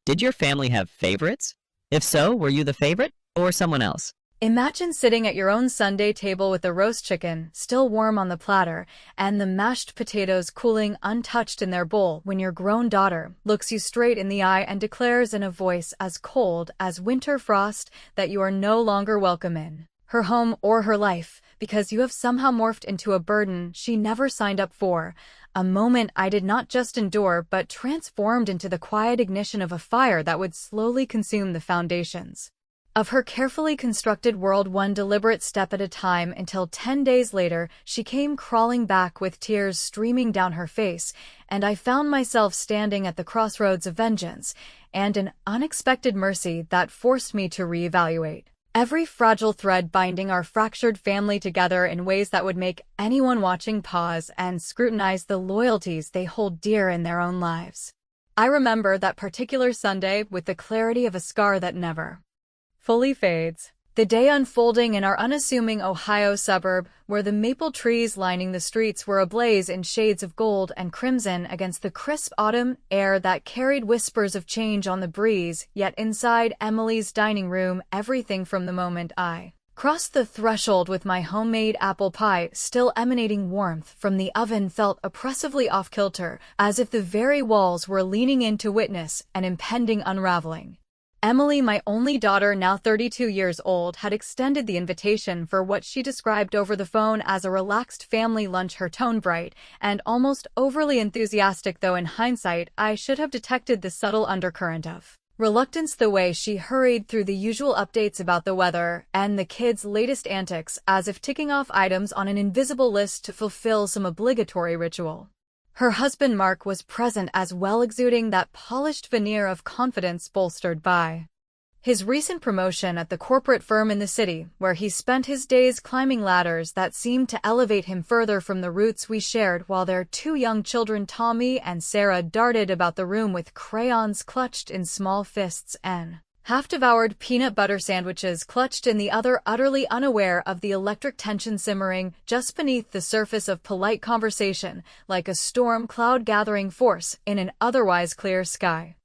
Did your family have favorites? If so, were you the favorite or someone else? Imagine sitting at your own Sunday table with the roast chicken, still warm on the platter, and the mashed potatoes cooling untouched in their bowl when your grown daughter looks you straight in the eye and declares in a voice as cold as winter frost that you are no longer welcome in her home or her life because you have somehow morphed into a burden she never signed up for. A moment I did not just endure but transformed into the quiet ignition of a fire that would slowly consume the foundations of her carefully constructed world, one deliberate step at a time, until 10 days later she came crawling back with tears streaming down her face, and I found myself standing at the crossroads of vengeance and an unexpected mercy that forced me to reevaluate every fragile thread binding our fractured family together in ways that would make anyone watching pause and scrutinize the loyalties they hold dear in their own lives. I remember that particular Sunday with the clarity of a scar that never fully fades. The day unfolding in our unassuming Ohio suburb, where the maple trees lining the streets were ablaze in shades of gold and crimson against the crisp autumn air that carried whispers of change on the breeze, yet inside Emily's dining room, everything from the moment I crossed the threshold with my homemade apple pie still emanating warmth from the oven felt oppressively off-kilter, as if the very walls were leaning in to witness an impending unraveling. Emily, my only daughter, now 32 years old, had extended the invitation for what she described over the phone as a relaxed family lunch, her tone bright and almost overly enthusiastic, though in hindsight I should have detected the subtle undercurrent of reluctance the way she hurried through the usual updates about the weather and the kids' latest antics, as if ticking off items on an invisible list to fulfill some obligatory ritual. Her husband Mark was present as well, exuding that polished veneer of confidence bolstered by his recent promotion at the corporate firm in the city, where he spent his days climbing ladders that seemed to elevate him further from the roots we shared, while their two young children, Tommy and Sarah, darted about the room with crayons clutched in small fists and half-devoured peanut butter sandwiches clutched in the other, utterly unaware of the electric tension simmering just beneath the surface of polite conversation, like a storm cloud gathering force in an otherwise clear sky.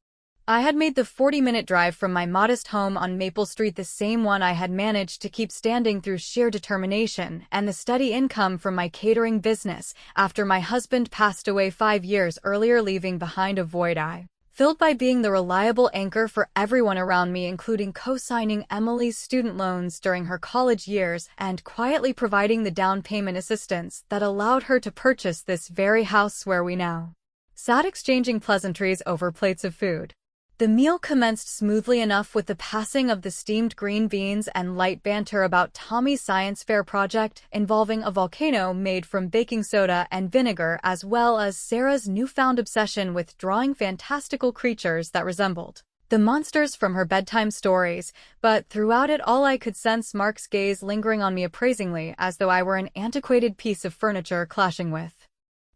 I had made the 40-minute drive from my modest home on Maple Street, the same one I had managed to keep standing through sheer determination and the steady income from my catering business after my husband passed away 5 years earlier, leaving behind a void I filled by being the reliable anchor for everyone around me, including co-signing Emily's student loans during her college years and quietly providing the down payment assistance that allowed her to purchase this very house where we now sat exchanging pleasantries over plates of food. The meal commenced smoothly enough with the passing of the steamed green beans and light banter about Tommy's science fair project involving a volcano made from baking soda and vinegar, as well as Sarah's newfound obsession with drawing fantastical creatures that resembled the monsters from her bedtime stories. But throughout it all I could sense Mark's gaze lingering on me appraisingly, as though I were an antiquated piece of furniture clashing with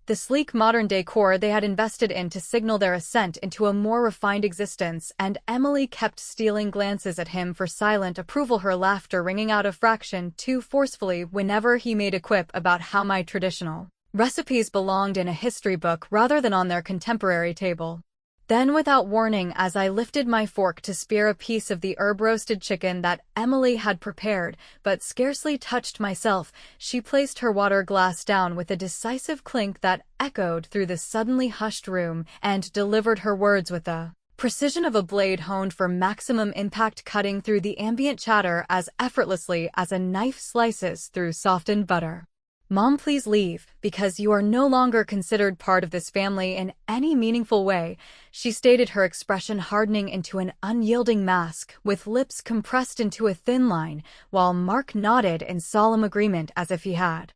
the sleek modern decor they had invested in to signal their ascent into a more refined existence, and Emily kept stealing glances at him for silent approval, her laughter ringing out a fraction too forcefully whenever he made a quip about how my traditional recipes belonged in a history book rather than on their contemporary table. Then, without warning, as I lifted my fork to spear a piece of the herb-roasted chicken that Emily had prepared, but scarcely touched myself, she placed her water glass down with a decisive clink that echoed through the suddenly hushed room and delivered her words with the precision of a blade honed for maximum impact, cutting through the ambient chatter as effortlessly as a knife slices through softened butter. "Mom, please leave, because you are no longer considered part of this family in any meaningful way," she stated, her expression hardening into an unyielding mask, with lips compressed into a thin line, while Mark nodded in solemn agreement as if he had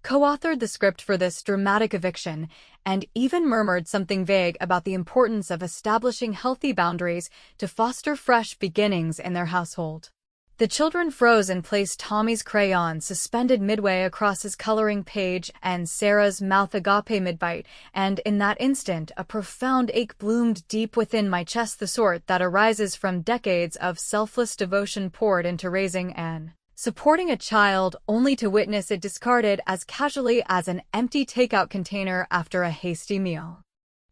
co-authored the script for this dramatic eviction, and even murmured something vague about the importance of establishing healthy boundaries to foster fresh beginnings in their household. The children froze in place, Tommy's crayon suspended midway across his coloring page and Sarah's mouth agape mid-bite, and in that instant a profound ache bloomed deep within my chest, the sort that arises from decades of selfless devotion poured into raising and supporting a child, only to witness it discarded as casually as an empty takeout container after a hasty meal.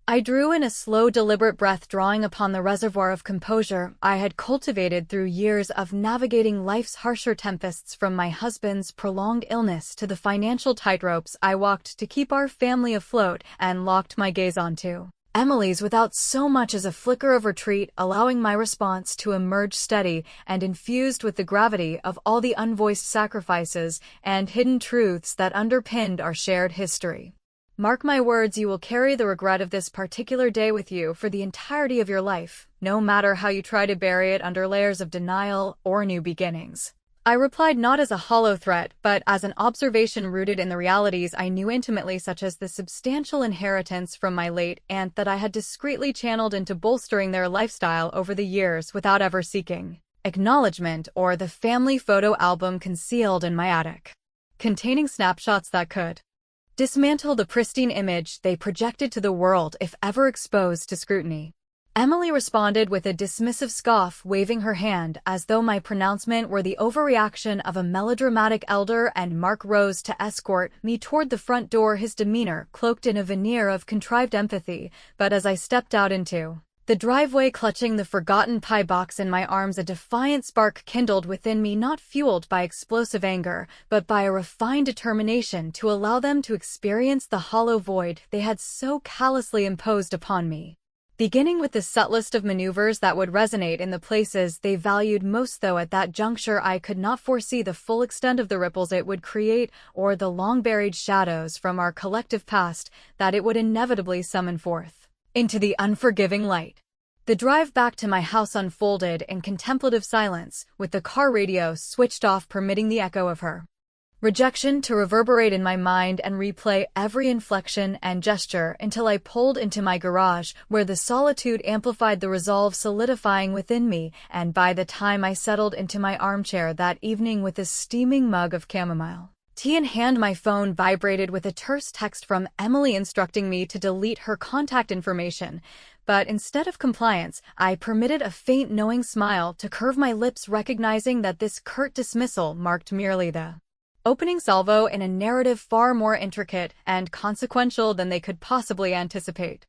I drew in a slow, deliberate breath, drawing upon the reservoir of composure I had cultivated through years of navigating life's harsher tempests, from my husband's prolonged illness to the financial tightropes I walked to keep our family afloat, and locked my gaze onto Emily's without so much as a flicker of retreat, allowing my response to emerge steady and infused with the gravity of all the unvoiced sacrifices and hidden truths that underpinned our shared history. Mark my words, you will carry the regret of this particular day with you for the entirety of your life, no matter how you try to bury it under layers of denial or new beginnings. I replied not as a hollow threat, but as an observation rooted in the realities I knew intimately, such as the substantial inheritance from my late aunt that I had discreetly channeled into bolstering their lifestyle over the years without ever seeking acknowledgement, or the family photo album concealed in my attic, containing snapshots that could dismantle the pristine image they projected to the world if ever exposed to scrutiny. Emily responded with a dismissive scoff, waving her hand as though my pronouncement were the overreaction of a melodramatic elder, and Mark rose to escort me toward the front door, his demeanor cloaked in a veneer of contrived empathy. But as I stepped out into the driveway, clutching the forgotten pie box in my arms, a defiant spark kindled within me, not fueled by explosive anger, but by a refined determination to allow them to experience the hollow void they had so callously imposed upon me. Beginning with the subtlest of maneuvers that would resonate in the places they valued most, though at that juncture I could not foresee the full extent of the ripples it would create, or the long-buried shadows from our collective past that it would inevitably summon forth into the unforgiving light. The drive back to my house unfolded in contemplative silence, with the car radio switched off, permitting the echo of her rejection to reverberate in my mind and replay every inflection and gesture until I pulled into my garage, where the solitude amplified the resolve solidifying within me, and by the time I settled into my armchair that evening with a steaming mug of chamomile tea in hand, my phone vibrated with a terse text from Emily instructing me to delete her contact information. But instead of compliance, I permitted a faint knowing smile to curve my lips, recognizing that this curt dismissal marked merely the opening salvo in a narrative far more intricate and consequential than they could possibly anticipate.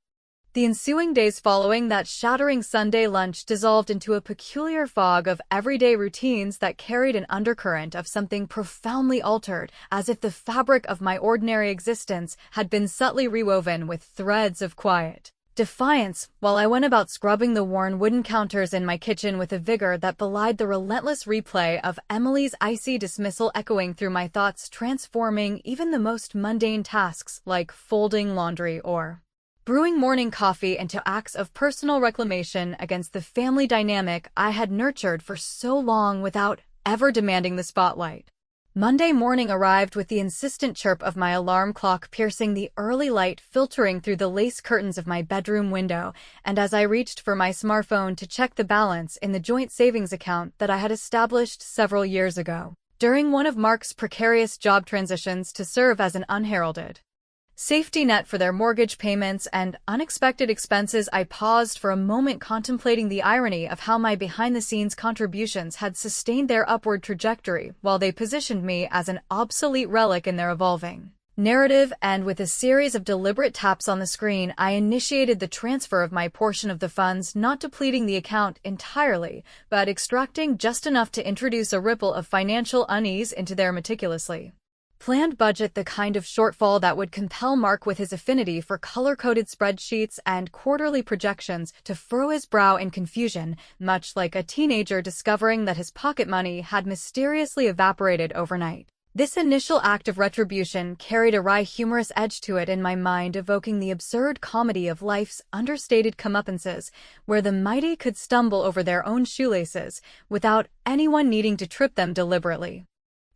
The ensuing days following that shattering Sunday lunch dissolved into a peculiar fog of everyday routines that carried an undercurrent of something profoundly altered, as if the fabric of my ordinary existence had been subtly rewoven with threads of quiet defiance, while I went about scrubbing the worn wooden counters in my kitchen with a vigor that belied the relentless replay of Emily's icy dismissal echoing through my thoughts, transforming even the most mundane tasks like folding laundry or brewing morning coffee into acts of personal reclamation against the family dynamic I had nurtured for so long without ever demanding the spotlight. Monday morning arrived with the insistent chirp of my alarm clock piercing the early light filtering through the lace curtains of my bedroom window, and as I reached for my smartphone to check the balance in the joint savings account that I had established several years ago, during one of Mark's precarious job transitions to serve as an unheralded safety net for their mortgage payments and unexpected expenses, I paused for a moment, contemplating the irony of how my behind-the-scenes contributions had sustained their upward trajectory while they positioned me as an obsolete relic in their evolving narrative. And with a series of deliberate taps on the screen, I initiated the transfer of my portion of the funds, not depleting the account entirely, but extracting just enough to introduce a ripple of financial unease into their meticulously planned budget, the kind of shortfall that would compel Mark, with his affinity for color-coded spreadsheets and quarterly projections, to furrow his brow in confusion, much like a teenager discovering that his pocket money had mysteriously evaporated overnight. This initial act of retribution carried a wry, humorous edge to it in my mind, evoking the absurd comedy of life's understated comeuppances, where the mighty could stumble over their own shoelaces without anyone needing to trip them deliberately.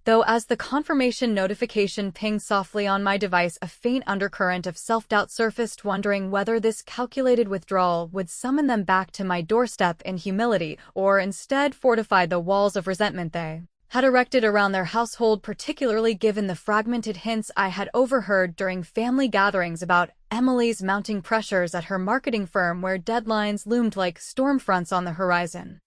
Though as the confirmation notification pinged softly on my device, a faint undercurrent of self-doubt surfaced, wondering whether this calculated withdrawal would summon them back to my doorstep in humility, or instead fortify the walls of resentment they had erected around their household, particularly given the fragmented hints I had overheard during family gatherings about Emily's mounting pressures at her marketing firm, where deadlines loomed like storm fronts on the horizon.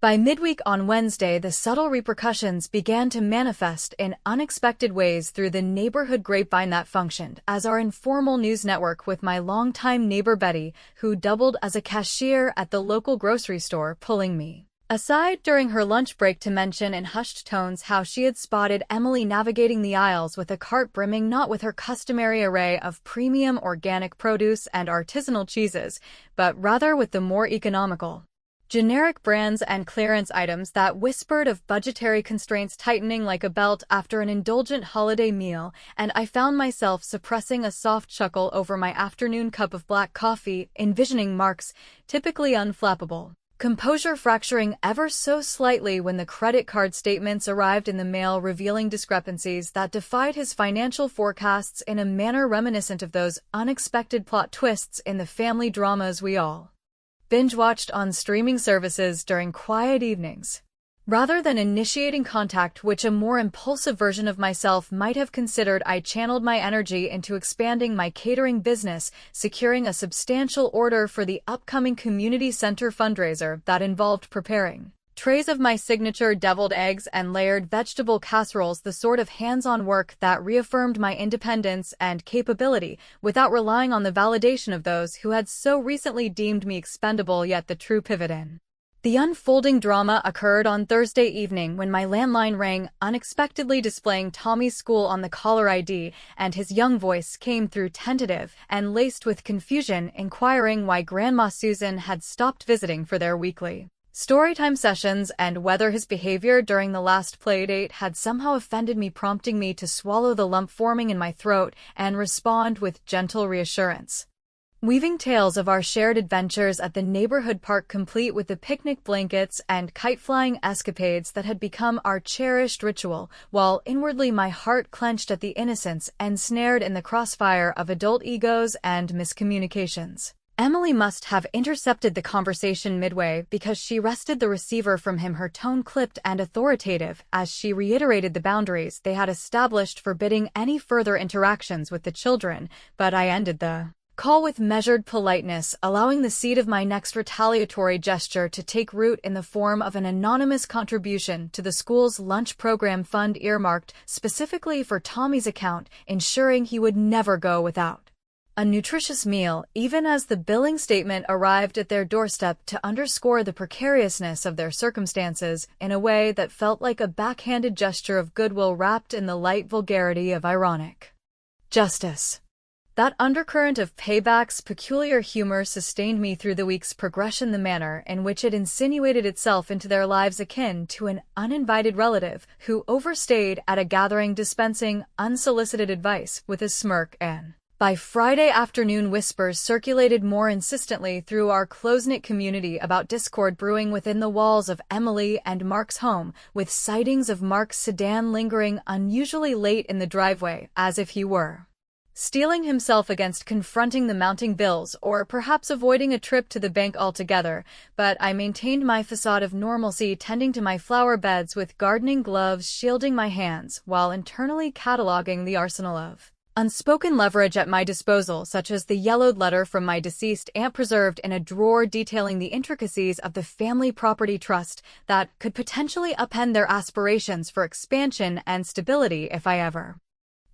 By midweek on Wednesday, the subtle repercussions began to manifest in unexpected ways through the neighborhood grapevine that functioned as our informal news network with my longtime neighbor Betty, who doubled as a cashier at the local grocery store, pulling me aside during her lunch break to mention in hushed tones how she had spotted Emily navigating the aisles with a cart brimming not with her customary array of premium organic produce and artisanal cheeses, but rather with the more economical, generic brands and clearance items that whispered of budgetary constraints tightening like a belt after an indulgent holiday meal, and I found myself suppressing a soft chuckle over my afternoon cup of black coffee, envisioning Mark's typically unflappable composure fracturing ever so slightly when the credit card statements arrived in the mail revealing discrepancies that defied his financial forecasts in a manner reminiscent of those unexpected plot twists in the family dramas we all binge-watched on streaming services during quiet evenings. Rather than initiating contact, which a more impulsive version of myself might have considered, I channeled my energy into expanding my catering business, securing a substantial order for the upcoming community center fundraiser that involved preparing trays of my signature deviled eggs and layered vegetable casseroles, the sort of hands-on work that reaffirmed my independence and capability without relying on the validation of those who had so recently deemed me expendable. Yet the true pivot in the unfolding drama occurred on Thursday evening when my landline rang, unexpectedly displaying Tommy's school on the caller ID, and his young voice came through tentative and laced with confusion, inquiring why Grandma Susan had stopped visiting for their weekly storytime sessions and whether his behavior during the last playdate had somehow offended me, prompting me to swallow the lump forming in my throat and respond with gentle reassurance. Weaving tales of our shared adventures at the neighborhood park, complete with the picnic blankets and kite-flying escapades that had become our cherished ritual, while inwardly my heart clenched at the innocence ensnared in the crossfire of adult egos and miscommunications. Emily must have intercepted the conversation midway because she wrested the receiver from him, her tone clipped and authoritative as she reiterated the boundaries they had established, forbidding any further interactions with the children, but I ended the call with measured politeness, allowing the seed of my next retaliatory gesture to take root in the form of an anonymous contribution to the school's lunch program fund earmarked specifically for Tommy's account, ensuring he would never go without a nutritious meal, even as the billing statement arrived at their doorstep to underscore the precariousness of their circumstances in a way that felt like a backhanded gesture of goodwill wrapped in the light vulgarity of ironic justice. That undercurrent of Payback's peculiar humor sustained me through the week's progression, the manner in which it insinuated itself into their lives akin to an uninvited relative who overstayed at a gathering, dispensing unsolicited advice with a smirk, and by Friday afternoon whispers circulated more insistently through our close-knit community about discord brewing within the walls of Emily and Mark's home, with sightings of Mark's sedan lingering unusually late in the driveway, as if he were steeling himself against confronting the mounting bills or perhaps avoiding a trip to the bank altogether, but I maintained my facade of normalcy, tending to my flower beds with gardening gloves shielding my hands, while internally cataloging the arsenal of unspoken leverage at my disposal, such as the yellowed letter from my deceased aunt preserved in a drawer detailing the intricacies of the family property trust that could potentially upend their aspirations for expansion and stability if I ever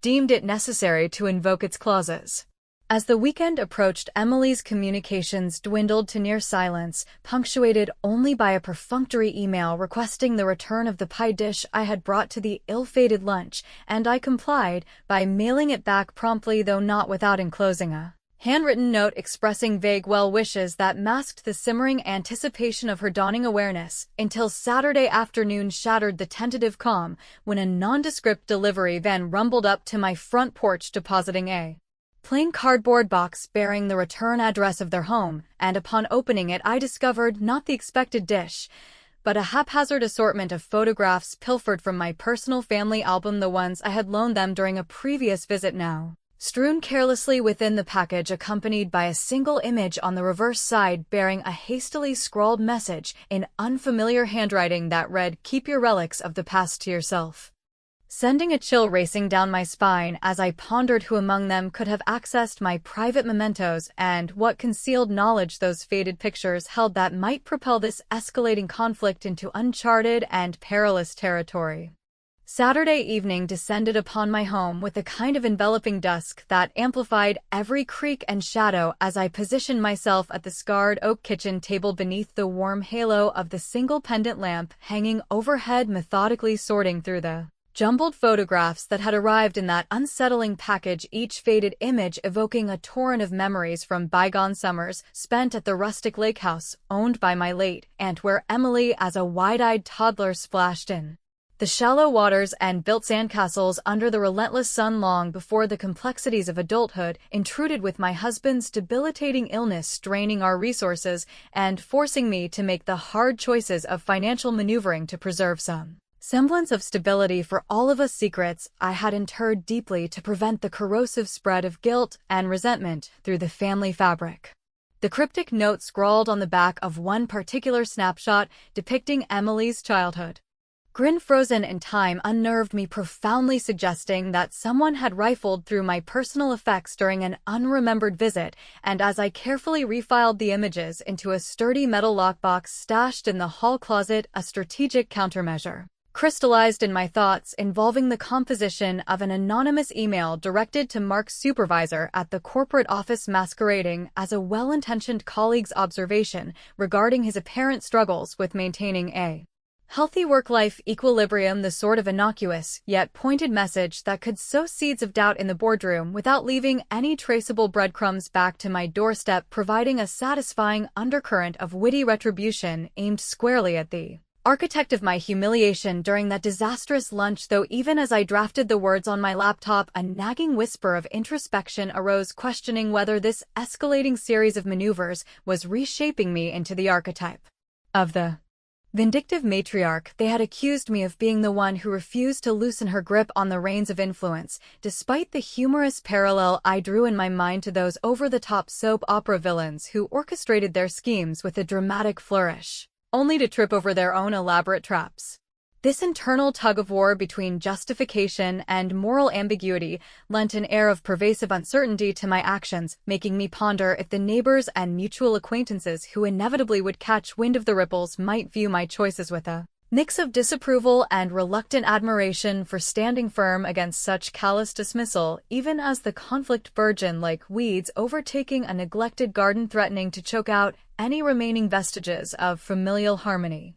deemed it necessary to invoke its clauses. As the weekend approached, Emily's communications dwindled to near silence, punctuated only by a perfunctory email requesting the return of the pie dish I had brought to the ill-fated lunch, and I complied by mailing it back promptly, though not without enclosing a handwritten note expressing vague well wishes that masked the simmering anticipation of her dawning awareness, until Saturday afternoon shattered the tentative calm when a nondescript delivery van rumbled up to my front porch, depositing a plain cardboard box bearing the return address of their home, and upon opening it I discovered not the expected dish, but a haphazard assortment of photographs pilfered from my personal family album, the ones I had loaned them during a previous visit, now strewn carelessly within the package, accompanied by a single image on the reverse side bearing a hastily scrawled message in unfamiliar handwriting that read, "Keep your relics of the past to yourself." sending a chill racing down my spine as I pondered who among them could have accessed my private mementos and what concealed knowledge those faded pictures held that might propel this escalating conflict into uncharted and perilous territory. Saturday evening descended upon my home with a kind of enveloping dusk that amplified every creak and shadow as I positioned myself at the scarred oak kitchen table beneath the warm halo of the single pendant lamp hanging overhead, methodically sorting through the jumbled photographs that had arrived in that unsettling package, each faded image evoking a torrent of memories from bygone summers spent at the rustic lake house owned by my late aunt, where Emily as a wide-eyed toddler splashed in the shallow waters and built sandcastles under the relentless sun long before the complexities of adulthood intruded, with my husband's debilitating illness straining our resources and forcing me to make the hard choices of financial maneuvering to preserve some semblance of stability for all of us secrets I had interred deeply to prevent the corrosive spread of guilt and resentment through the family fabric. The cryptic note scrawled on the back of one particular snapshot depicting Emily's childhood grin frozen in time unnerved me profoundly, suggesting that someone had rifled through my personal effects during an unremembered visit, and as I carefully refiled the images into a sturdy metal lockbox stashed in the hall closet, a strategic countermeasure crystallized in my thoughts, involving the composition of an anonymous email directed to Mark's supervisor at the corporate office, masquerading as a well-intentioned colleague's observation regarding his apparent struggles with maintaining a healthy work-life equilibrium, the sort of innocuous yet pointed message that could sow seeds of doubt in the boardroom without leaving any traceable breadcrumbs back to my doorstep, providing a satisfying undercurrent of witty retribution aimed squarely at the architect of my humiliation during that disastrous lunch. Though even as I drafted the words on my laptop, a nagging whisper of introspection arose, questioning whether this escalating series of maneuvers was reshaping me into the archetype of the vindictive matriarch they had accused me of, being the one who refused to loosen her grip on the reins of influence. Despite the humorous parallel I drew in my mind to those over-the-top soap opera villains who orchestrated their schemes with a dramatic flourish, only to trip over their own elaborate traps. This internal tug-of-war between justification and moral ambiguity lent an air of pervasive uncertainty to my actions, making me ponder if the neighbors and mutual acquaintances who inevitably would catch wind of the ripples might view my choices with a mix of disapproval and reluctant admiration for standing firm against such callous dismissal, even as the conflict burgeoned like weeds overtaking a neglected garden, threatening to choke out any remaining vestiges of familial harmony.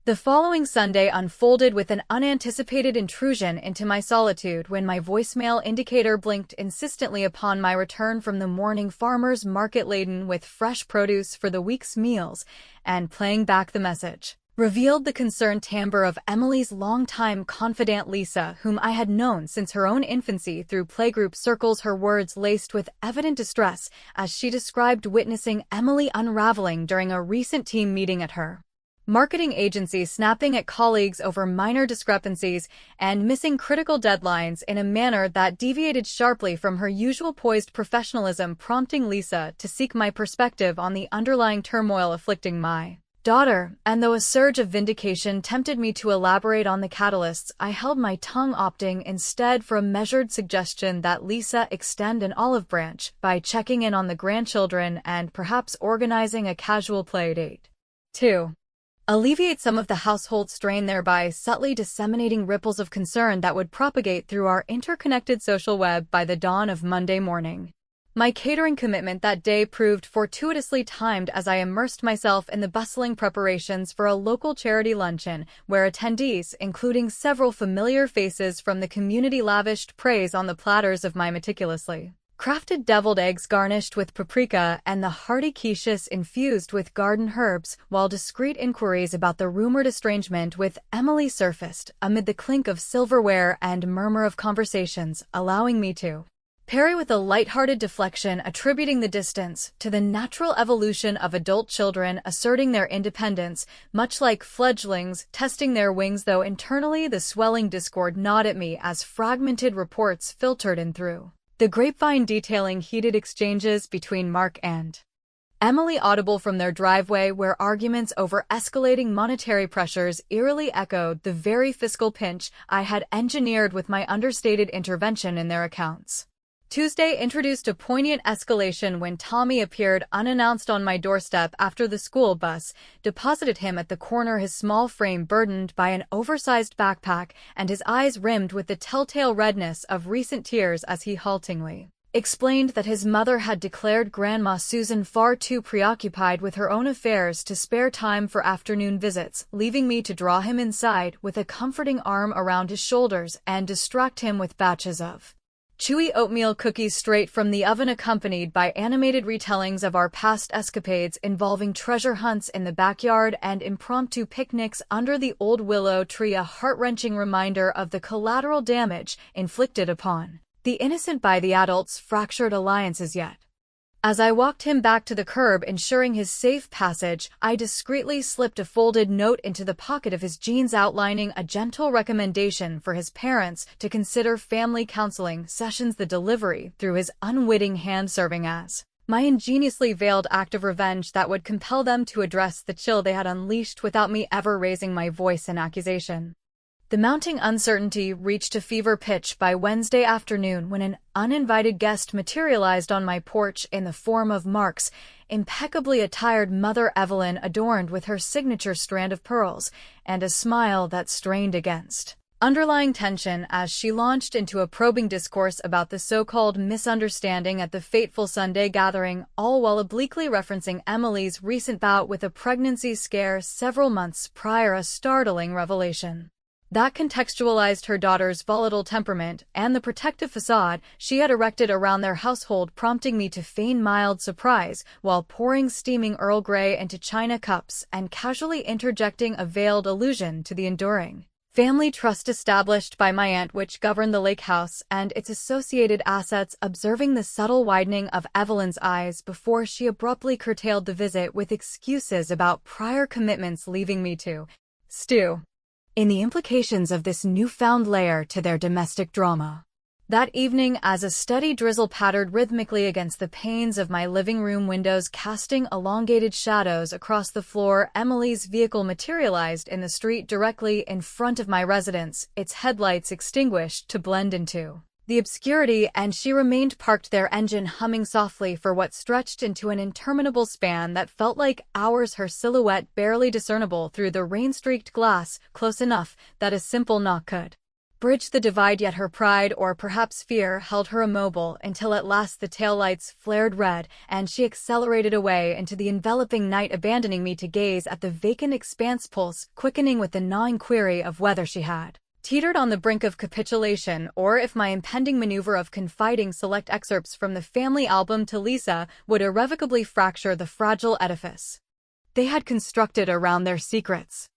The following Sunday unfolded with an unanticipated intrusion into my solitude when my voicemail indicator blinked insistently upon my return from the morning farmer's market laden with fresh produce for the week's meals, and playing back the message revealed the concerned timbre of Emily's longtime confidant Lisa, whom I had known since her own infancy through playgroup circles, her words laced with evident distress as she described witnessing Emily unraveling during a recent team meeting at her marketing agency, snapping at colleagues over minor discrepancies and missing critical deadlines in a manner that deviated sharply from her usual poised professionalism, prompting Lisa to seek my perspective on the underlying turmoil afflicting my daughter. And though a surge of vindication tempted me to elaborate on the catalysts, I held my tongue, opting instead for a measured suggestion that Lisa extend an olive branch by checking in on the grandchildren and perhaps organizing a casual play date. 2. Alleviate some of the household strain, thereby subtly disseminating ripples of concern that would propagate through our interconnected social web by the dawn of Monday morning. My catering commitment that day proved fortuitously timed as I immersed myself in the bustling preparations for a local charity luncheon, where attendees, including several familiar faces from the community, lavished praise on the platters of my meticulously crafted deviled eggs garnished with paprika and the hearty quiches infused with garden herbs, while discreet inquiries about the rumored estrangement with Emily surfaced amid the clink of silverware and murmur of conversations, allowing me to parry with a light-hearted deflection, attributing the distance to the natural evolution of adult children asserting their independence, much like fledglings testing their wings, though internally the swelling discord gnawed at me as fragmented reports filtered in through the grapevine detailing heated exchanges between Mark and Emily audible from their driveway where arguments over escalating monetary pressures eerily echoed the very fiscal pinch I had engineered with my understated intervention in their accounts. Tuesday introduced a poignant escalation when Tommy appeared unannounced on my doorstep after the school bus deposited him at the corner, his small frame burdened by an oversized backpack and his eyes rimmed with the telltale redness of recent tears as he haltingly explained that his mother had declared Grandma Susan far too preoccupied with her own affairs to spare time for afternoon visits, leaving me to draw him inside with a comforting arm around his shoulders and distract him with batches of chewy oatmeal cookies straight from the oven, accompanied by animated retellings of our past escapades involving treasure hunts in the backyard and impromptu picnics under the old willow tree, a heart-wrenching reminder of the collateral damage inflicted upon the innocent by the adults' fractured alliances. Yet, as I walked him back to the curb, ensuring his safe passage, I discreetly slipped a folded note into the pocket of his jeans outlining a gentle recommendation for his parents to consider family counseling sessions, the delivery through his unwitting hand serving as my ingeniously veiled act of revenge that would compel them to address the chill they had unleashed without me ever raising my voice in accusation. The mounting uncertainty reached a fever pitch by Wednesday afternoon when an uninvited guest materialized on my porch in the form of Mark's impeccably attired mother, Evelyn, adorned with her signature strand of pearls and a smile that strained against underlying tension as she launched into a probing discourse about the so-called misunderstanding at the fateful Sunday gathering, all while obliquely referencing Emily's recent bout with a pregnancy scare several months prior, a startling revelation that contextualized her daughter's volatile temperament and the protective facade she had erected around their household, prompting me to feign mild surprise while pouring steaming Earl Grey into china cups and casually interjecting a veiled allusion to the enduring family trust established by my aunt, which governed the lake house and its associated assets, observing the subtle widening of Evelyn's eyes before she abruptly curtailed the visit with excuses about prior commitments, leaving me to stew in the implications of this newfound layer to their domestic drama. That evening, as a steady drizzle pattered rhythmically against the panes of my living room windows, casting elongated shadows across the floor, Emily's vehicle materialized in the street directly in front of my residence, its headlights extinguished to blend into the obscurity, and she remained parked, their engine humming softly for what stretched into an interminable span that felt like hours, her silhouette barely discernible through the rain-streaked glass, close enough that a simple knock could bridge the divide. Yet her pride, or perhaps fear, held her immobile until at last the taillights flared red and she accelerated away into the enveloping night, abandoning me to gaze at the vacant expanse, pulse quickening with the gnawing query of whether she had teetered on the brink of capitulation, or if my impending maneuver of confiding select excerpts from the family album to Lisa would irrevocably fracture the fragile edifice they had constructed around their secrets.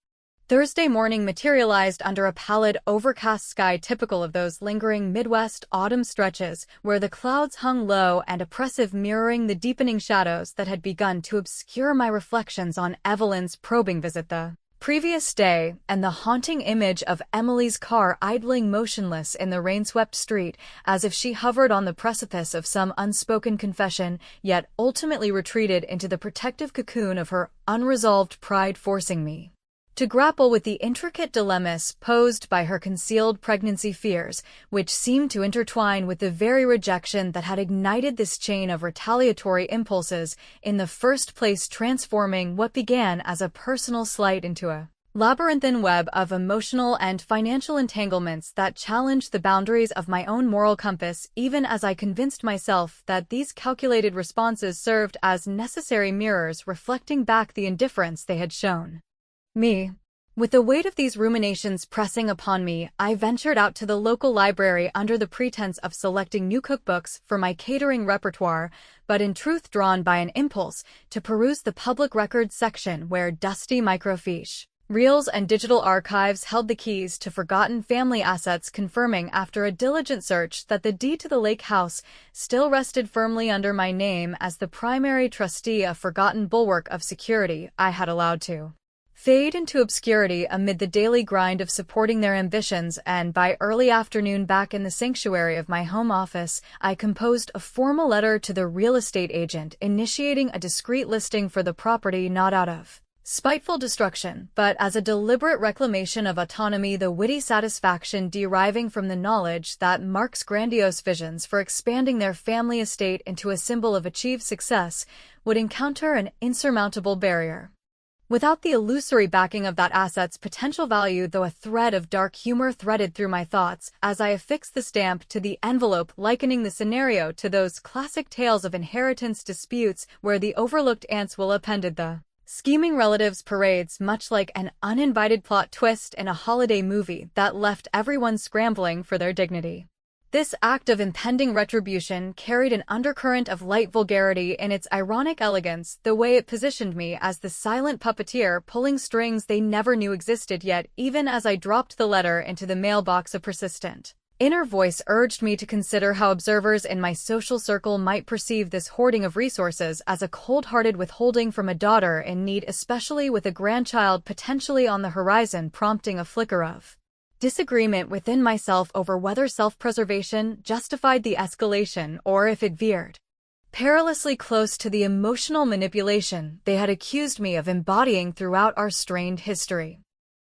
Thursday morning materialized under a pallid, overcast sky typical of those lingering Midwest autumn stretches where the clouds hung low and oppressive, mirroring the deepening shadows that had begun to obscure my reflections on Evelyn's probing visit the previous day, and the haunting image of Emily's car idling motionless in the rain-swept street as if she hovered on the precipice of some unspoken confession, yet ultimately retreated into the protective cocoon of her unresolved pride, forcing me to grapple with the intricate dilemmas posed by her concealed pregnancy fears, which seemed to intertwine with the very rejection that had ignited this chain of retaliatory impulses in the first place, transforming what began as a personal slight into a labyrinthine web of emotional and financial entanglements that challenged the boundaries of my own moral compass, even as I convinced myself that these calculated responses served as necessary mirrors reflecting back the indifference they had shown me. With the weight of these ruminations pressing upon me, I ventured out to the local library under the pretense of selecting new cookbooks for my catering repertoire, but in truth drawn by an impulse to peruse the public records section where dusty microfiche reels and digital archives held the keys to forgotten family assets, confirming after a diligent search that the deed to the lake house still rested firmly under my name as the primary trustee, a forgotten bulwark of security I had allowed to fade into obscurity amid the daily grind of supporting their ambitions, and by early afternoon back in the sanctuary of my home office, I composed a formal letter to the real estate agent initiating a discreet listing for the property, not out of spiteful destruction, but as a deliberate reclamation of autonomy, the witty satisfaction deriving from the knowledge that Mark's grandiose visions for expanding their family estate into a symbol of achieved success would encounter an insurmountable barrier. Without the illusory backing of that asset's potential value, though, a thread of dark humor threaded through my thoughts as I affixed the stamp to the envelope, likening the scenario to those classic tales of inheritance disputes where the overlooked aunts will appended the scheming relatives' parades, much like an uninvited plot twist in a holiday movie that left everyone scrambling for their dignity. This act of impending retribution carried an undercurrent of light vulgarity in its ironic elegance, the way it positioned me as the silent puppeteer pulling strings they never knew existed, yet even as I dropped the letter into the mailbox, a persistent inner voice urged me to consider how observers in my social circle might perceive this hoarding of resources as a cold-hearted withholding from a daughter in need, especially with a grandchild potentially on the horizon, prompting a flicker of disagreement within myself over whether self-preservation justified the escalation or if it veered perilously close to the emotional manipulation they had accused me of embodying throughout our strained history.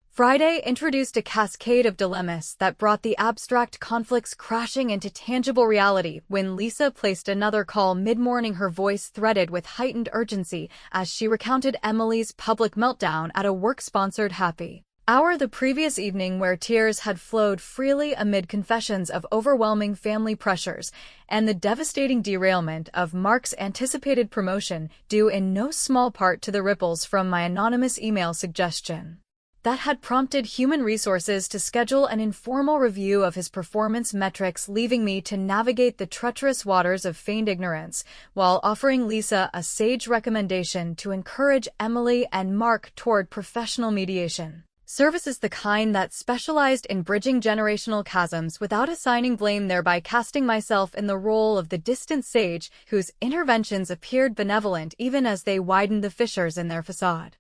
Friday introduced a cascade of dilemmas that brought the abstract conflicts crashing into tangible reality when Lisa placed another call mid-morning, her voice threaded with heightened urgency as she recounted Emily's public meltdown at a work-sponsored happy hour the previous evening, where tears had flowed freely amid confessions of overwhelming family pressures and the devastating derailment of Mark's anticipated promotion, due in no small part to the ripples from my anonymous email suggestion that had prompted human resources to schedule an informal review of his performance metrics, leaving me to navigate the treacherous waters of feigned ignorance, while offering Lisa a sage recommendation to encourage Emily and Mark toward professional mediation services, the kind that specialized in bridging generational chasms without assigning blame, thereby casting myself in the role of the distant sage whose interventions appeared benevolent even as they widened the fissures in their facade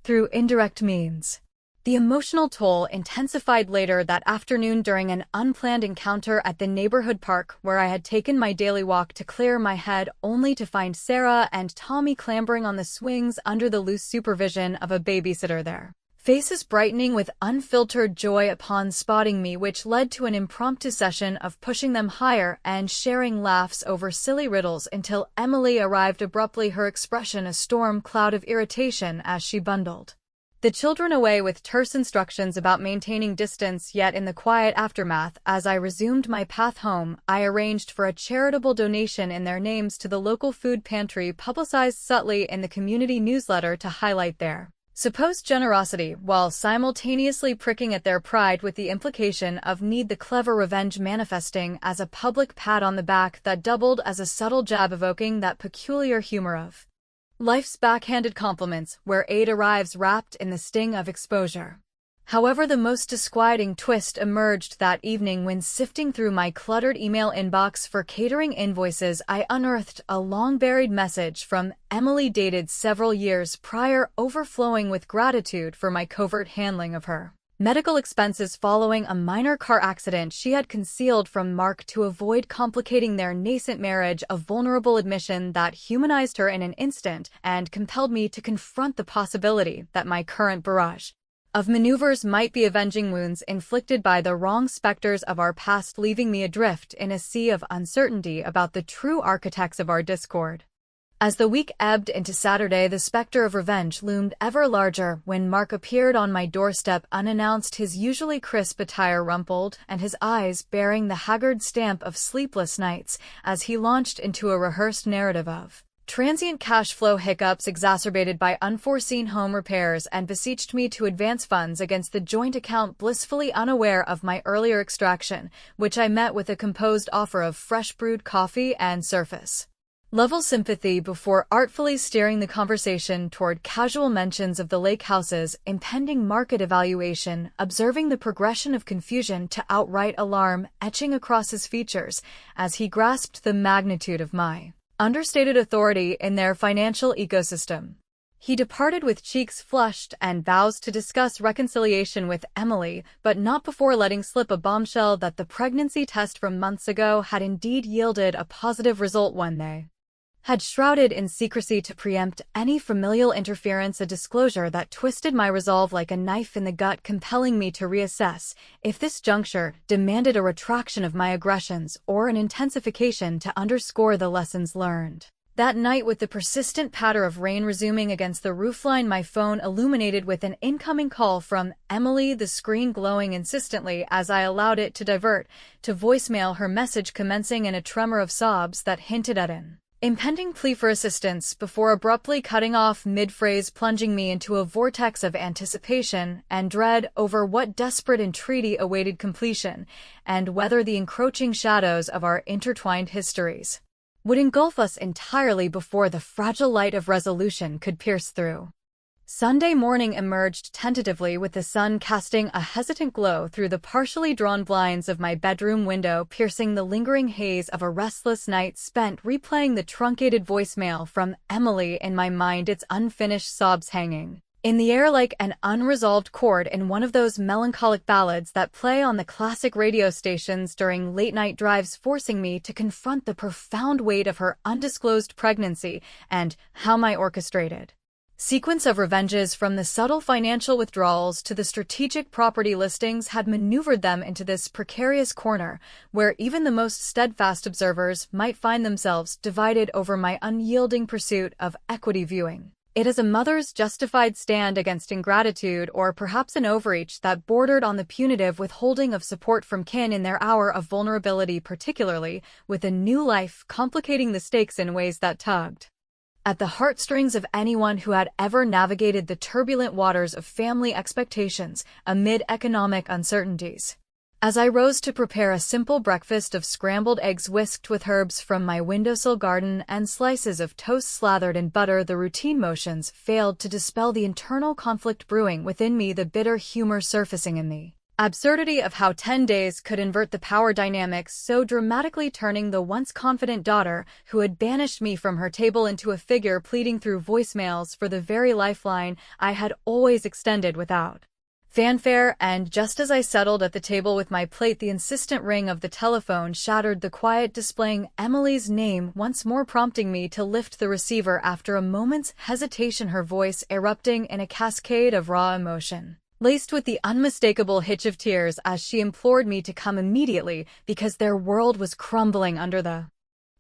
through indirect means. The emotional toll intensified later that afternoon during an unplanned encounter at the neighborhood park where I had taken my daily walk to clear my head, only to find Sarah and Tommy clambering on the swings under the loose supervision of a babysitter, their faces brightening with unfiltered joy upon spotting me, which led to an impromptu session of pushing them higher and sharing laughs over silly riddles until Emily arrived abruptly, her expression a storm cloud of irritation as she bundled the children away with terse instructions about maintaining distance. Yet in the quiet aftermath, as I resumed my path home, I arranged for a charitable donation in their names to the local food pantry, publicized subtly in the community newsletter to highlight their supposed generosity, while simultaneously pricking at their pride with the implication of need, the clever revenge manifesting as a public pat on the back that doubled as a subtle jab, evoking that peculiar humor of life's backhanded compliments, where aid arrives wrapped in the sting of exposure. However, the most disquieting twist emerged that evening when, sifting through my cluttered email inbox for catering invoices, I unearthed a long-buried message from Emily dated several years prior, overflowing with gratitude for my covert handling of her medical expenses following a minor car accident she had concealed from Mark to avoid complicating their nascent marriage, a vulnerable admission that humanized her in an instant and compelled me to confront the possibility that my current barrage of maneuvers might be avenging wounds inflicted by the wrong specters of our past, leaving me adrift in a sea of uncertainty about the true architects of our discord. As the week ebbed into Saturday, the specter of revenge loomed ever larger when Mark appeared on my doorstep unannounced, his usually crisp attire rumpled and his eyes bearing the haggard stamp of sleepless nights, as he launched into a rehearsed narrative of transient cash flow hiccups exacerbated by unforeseen home repairs, and beseeched me to advance funds against the joint account, blissfully unaware of my earlier extraction, which I met with a composed offer of fresh brewed coffee and surface level sympathy before artfully steering the conversation toward casual mentions of the lake house's impending market evaluation, observing the progression of confusion to outright alarm etching across his features as he grasped the magnitude of my understated authority in their financial ecosystem. He departed with cheeks flushed and vows to discuss reconciliation with Emily, but not before letting slip a bombshell that the pregnancy test from months ago had indeed yielded a positive result when they had shrouded in secrecy to preempt any familial interference, a disclosure that twisted my resolve like a knife in the gut, compelling me to reassess if this juncture demanded a retraction of my aggressions or an intensification to underscore the lessons learned. That night, with the persistent patter of rain resuming against the roofline, my phone illuminated with an incoming call from Emily, the screen glowing insistently as I allowed it to divert to voicemail, her message commencing in a tremor of sobs that hinted at an impending plea for assistance, before abruptly cutting off mid-phrase, plunging me into a vortex of anticipation and dread over what desperate entreaty awaited completion, and whether the encroaching shadows of our intertwined histories would engulf us entirely before the fragile light of resolution could pierce through. Sunday morning emerged tentatively, with the sun casting a hesitant glow through the partially drawn blinds of my bedroom window, piercing the lingering haze of a restless night spent replaying the truncated voicemail from Emily in my mind, its unfinished sobs hanging in the air like an unresolved chord in one of those melancholic ballads that play on the classic radio stations during late-night drives, forcing me to confront the profound weight of her undisclosed pregnancy and how my orchestrated sequence of revenges, from the subtle financial withdrawals to the strategic property listings, had maneuvered them into this precarious corner where even the most steadfast observers might find themselves divided over my unyielding pursuit of equity, viewing it as a mother's justified stand against ingratitude, or perhaps an overreach that bordered on the punitive withholding of support from kin in their hour of vulnerability, particularly with a new life complicating the stakes in ways that tugged at the heartstrings of anyone who had ever navigated the turbulent waters of family expectations amid economic uncertainties. As I rose to prepare a simple breakfast of scrambled eggs whisked with herbs from my windowsill garden and slices of toast slathered in butter, the routine motions failed to dispel the internal conflict brewing within me, the bitter humor surfacing in the absurdity of how 10 days could invert the power dynamics so dramatically, turning the once confident daughter who had banished me from her table into a figure pleading through voicemails for the very lifeline I had always extended without fanfare. And just as I settled at the table with my plate, the insistent ring of the telephone shattered the quiet, displaying Emily's name once more, prompting me to lift the receiver after a moment's hesitation, her voice erupting in a cascade of raw emotion, laced with the unmistakable hitch of tears, as she implored me to come immediately because their world was crumbling under the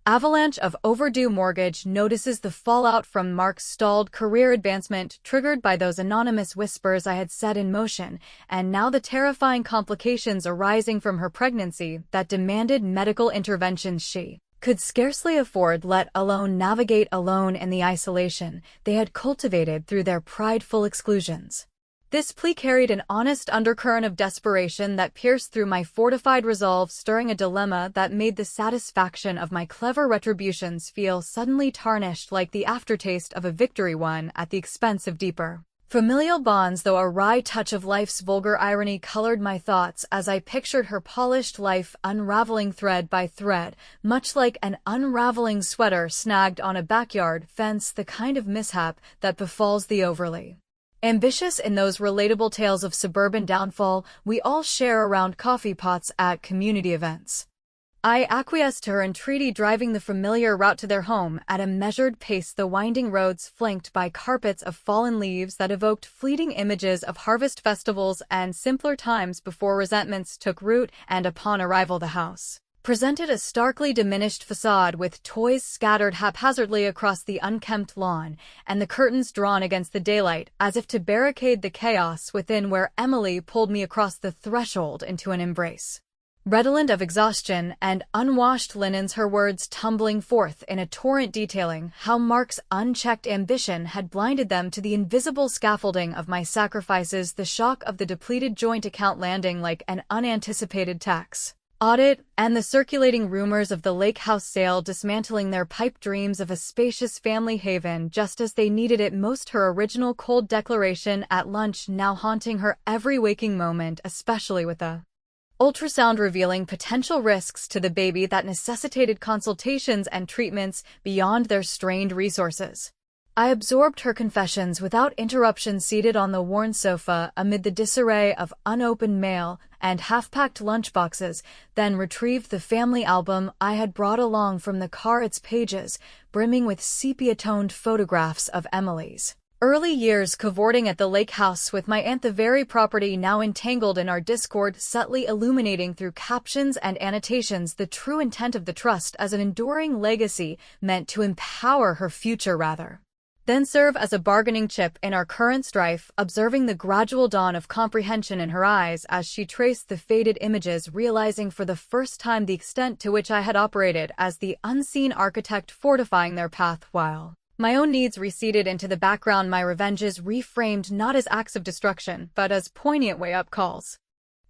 avalanche of overdue mortgage notices, the fallout from Mark's stalled career advancement triggered by those anonymous whispers I had set in motion, and now the terrifying complications arising from her pregnancy that demanded medical interventions she could scarcely afford, let alone navigate alone in the isolation they had cultivated through their prideful exclusions. This plea carried an honest undercurrent of desperation that pierced through my fortified resolve, stirring a dilemma that made the satisfaction of my clever retributions feel suddenly tarnished, like the aftertaste of a victory won at the expense of deeper familial bonds, though a wry touch of life's vulgar irony colored my thoughts as I pictured her polished life unraveling thread by thread, much like an unraveling sweater snagged on a backyard fence, the kind of mishap that befalls the overly ambitious in those relatable tales of suburban downfall we all share around coffee pots at community events. I acquiesced to her entreaty, driving the familiar route to their home at a measured pace, the winding roads flanked by carpets of fallen leaves that evoked fleeting images of harvest festivals and simpler times before resentments took root, and upon arrival the house presented a starkly diminished facade, with toys scattered haphazardly across the unkempt lawn and the curtains drawn against the daylight as if to barricade the chaos within, where Emily pulled me across the threshold into an embrace redolent of exhaustion and unwashed linens, her words tumbling forth in a torrent detailing how Mark's unchecked ambition had blinded them to the invisible scaffolding of my sacrifices, the shock of the depleted joint account landing like an unanticipated tax audit, and the circulating rumors of the lake house sale dismantling their pipe dreams of a spacious family haven just as they needed it most. Her original cold declaration at lunch now haunting her every waking moment, especially with the ultrasound revealing potential risks to the baby that necessitated consultations and treatments beyond their strained resources. I absorbed her confessions without interruption, seated on the worn sofa amid the disarray of unopened mail and half-packed lunchboxes, then retrieved the family album I had brought along from the car, its pages brimming with sepia-toned photographs of Emily's early years cavorting at the lake house with my aunt, the very property now entangled in our discord, subtly illuminating through captions and annotations the true intent of the trust as an enduring legacy meant to empower her future rather then serve as a bargaining chip in our current strife, observing the gradual dawn of comprehension in her eyes as she traced the faded images, realizing for the first time the extent to which I had operated as the unseen architect fortifying their path while my own needs receded into the background, my revenges reframed not as acts of destruction, but as poignant way-up calls,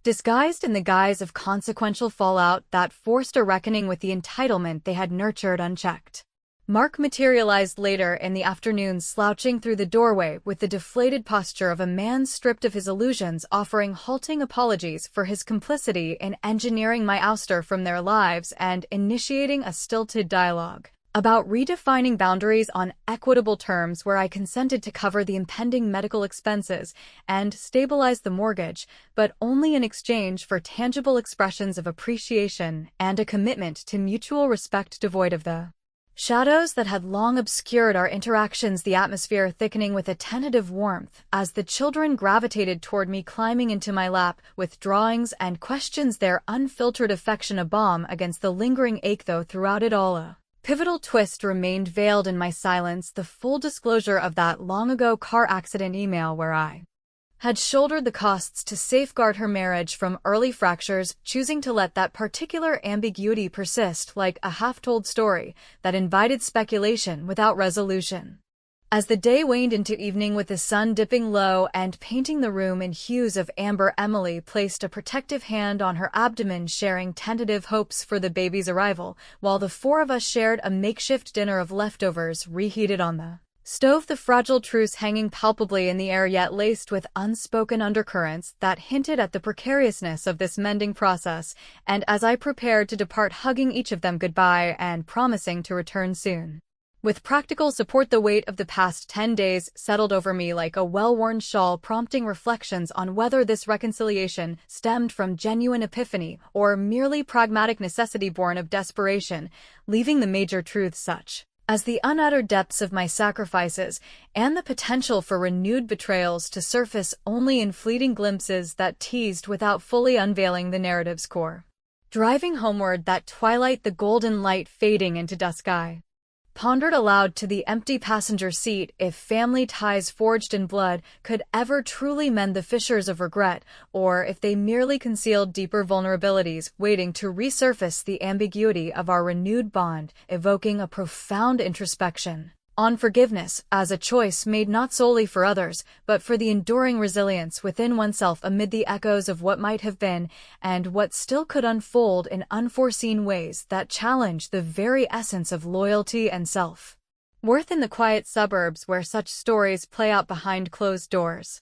disguised in the guise of consequential fallout that forced a reckoning with the entitlement they had nurtured unchecked. Mark materialized later in the afternoon, slouching through the doorway with the deflated posture of a man stripped of his illusions, offering halting apologies for his complicity in engineering my ouster from their lives and initiating a stilted dialogue about redefining boundaries on equitable terms, where I consented to cover the impending medical expenses and stabilize the mortgage, but only in exchange for tangible expressions of appreciation and a commitment to mutual respect devoid of the shadows that had long obscured our interactions, the atmosphere thickening with a tentative warmth as the children gravitated toward me, climbing into my lap with drawings and questions, their unfiltered affection a balm against the lingering ache, though throughout it all a pivotal twist remained veiled in my silence, the full disclosure of that long-ago car accident email where I had shouldered the costs to safeguard her marriage from early fractures, choosing to let that particular ambiguity persist like a half-told story that invited speculation without resolution. As the day waned into evening, with the sun dipping low and painting the room in hues of amber, Emily placed a protective hand on her abdomen, sharing tentative hopes for the baby's arrival, while the four of us shared a makeshift dinner of leftovers reheated on the stove, the fragile truce hanging palpably in the air, yet laced with unspoken undercurrents that hinted at the precariousness of this mending process. And as I prepared to depart, hugging each of them goodbye and promising to return soon with practical support, the weight of the past 10 days settled over me like a well-worn shawl, prompting reflections on whether this reconciliation stemmed from genuine epiphany or merely pragmatic necessity born of desperation, leaving the major truths such as the unuttered depths of my sacrifices and the potential for renewed betrayals to surface only in fleeting glimpses that teased without fully unveiling the narrative's core. Driving homeward that twilight, the golden light fading into dusk, I pondered aloud to the empty passenger seat if family ties forged in blood could ever truly mend the fissures of regret, or if they merely concealed deeper vulnerabilities waiting to resurface, the ambiguity of our renewed bond evoking a profound introspection on forgiveness as a choice made not solely for others, but for the enduring resilience within oneself amid the echoes of what might have been and what still could unfold in unforeseen ways that challenge the very essence of loyalty and self-worth in the quiet suburbs where such stories play out behind closed doors.